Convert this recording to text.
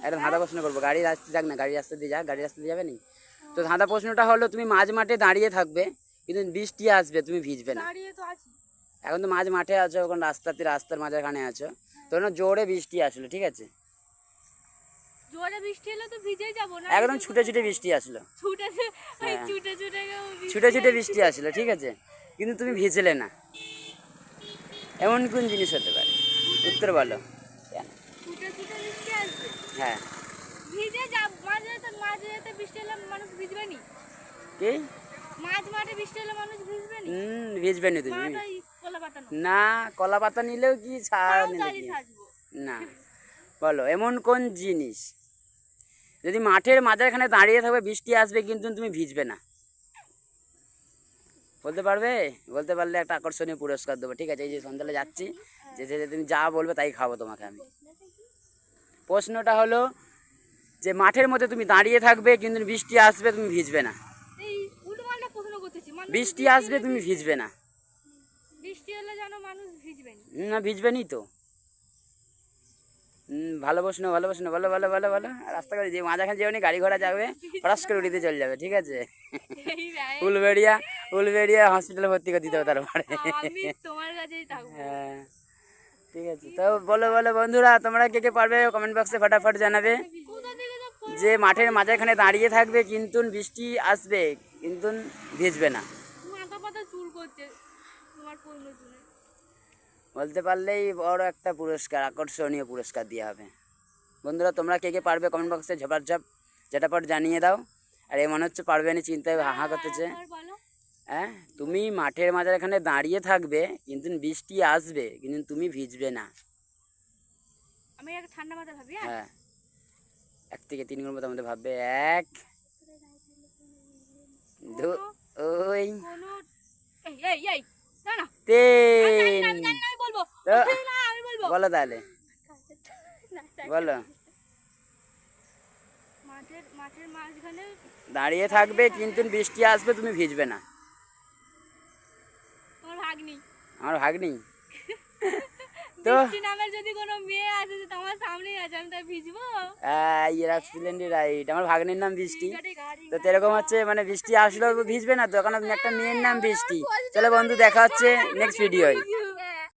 একটা ধাঁধা প্রশ্ন করবো, গাড়ি রাস্তা যাক না, গাড়ি রাস্তা দিয়ে যাক, গাড়ি রাস্তা দিয়ে যাবে নি তো। ধাঁধা প্রশ্নটা হলো, তুমি মাঝ মাঠে দাঁড়িয়ে থাকবে কিন্তু বৃষ্টি আসবে, তুমি ভিজবে না। এখন তো মাঝ মাঠে আছো, ওখানে রাস্তার মাঝখানে আছো, তো জোরে বৃষ্টি আসলো, ঠিক আছে, জোরে বৃষ্টি এলে তো ভিজেই যাব না, একদম ছুটে ছুটে বৃষ্টি আসলো, ছুটে ছুটে বৃষ্টি আসলো, ঠিক আছে, কিন্তু তুমি ভিজলে না। এমন কোন জিনিস হতে পারে? উত্তর বলো। ছুটে ছুটে বৃষ্টি আসবে, হ্যাঁ, ভিজে যাব। মাঝে বৃষ্টি এলে মানুষ ভিজবে নি? কি মাঝ মাঠে বৃষ্টি এলে মানুষ ভিজবে নি? ভিজবে নি তুমি? কলা পাতা না, কলা পাতা নিলেও কি ছাড় নিলে কি? না, বলো এমন কোন জিনিস যদি মাঠের মাঝখানে দাঁড়িয়ে থাকবে, বৃষ্টি আসবে কিন্তু তুমি ভিজবে না? বলতে পারবে? বলতে পারলে একটা আকর্ষণীয় পুরস্কার দেবো, ঠিক আছে? এই যে সন্ধ্যালে যাচ্ছি, যে তুমি যা বলবে তাই খাবো তোমাকে আমি। প্রশ্নটা হলো যে মাঠের মধ্যে তুমি দাঁড়িয়ে থাকবে কিন্তু বৃষ্টি আসবে, তুমি ভিজবে না। বৃষ্টি আসবে, তুমি ভিজবে না। বৃষ্টি এলে যেন মানুষ ভিজবে না, ভিজবে নি তো। ভালো প্রশ্ন, ভালো প্রশ্ন, বলো বলো বলো বলো। রাস্তা করে যে মাঝখানে যেও নি, গাড়ি ঘোড়া যাবে, ফরাস করে উড়িতে চলে যাবে, ঠিক আছে? উলবেড়িয়া হসপিটালে ভর্তি করে দিতে হবে তারপরে। হ্যাঁ, ঠিক আছে। তো বলো বলো বন্ধুরা, তোমরা কে কে পারবে কমেন্ট বক্সে ফটাফট জানাবে। যে মাঠের মাঝখানে দাঁড়িয়ে থাকবে কিন্তু বৃষ্টি আসবে কিন্তু ভিজবে না। বলতে পারলেই বড় একটা পুরস্কার, আকর্ষণীয় পুরস্কার দেওয়া হবে। বন্ধুরা, তোমরা কে কে পারবে কমেন্ট বক্সে ঝপাঝপ ঝটাপট জানিয়ে দাও। আর এই মনে হচ্ছে পারবে না, চিন্তায় হাহা করতেছে। হ্যাঁ, তুমি মাঠের মাঝখানে দাঁড়িয়ে থাকবে কিন্তু বৃষ্টি আসবে কিন্তু তুমি ভিজবে না। আমি একটা ঠান্ডা মাথা ভাবি। হ্যাঁ, 1 থেকে 3 গুণ মতো ভাববে। 1 2 3। বলো তাহলে, বলো। মাঠের মাঝখানে দাঁড়িয়ে থাকবে কিন্তু বৃষ্টি আসবে, তুমি ভিজবে না। আমার ভাগ্নি। তো নামের যদি কোনো মেয়ে আছে যে তোমার সামনেই আছে, আমি তাই ভিজবো? রাইট, আমার ভাগ্নির নাম বৃষ্টি। তো এরকম হচ্ছে, মানে বৃষ্টি আসলেও ভিজবে না তো, কারণ একটা মেয়ের নাম বৃষ্টি। চলো বন্ধু, দেখা হচ্ছে নেক্সট ভিডিওয়।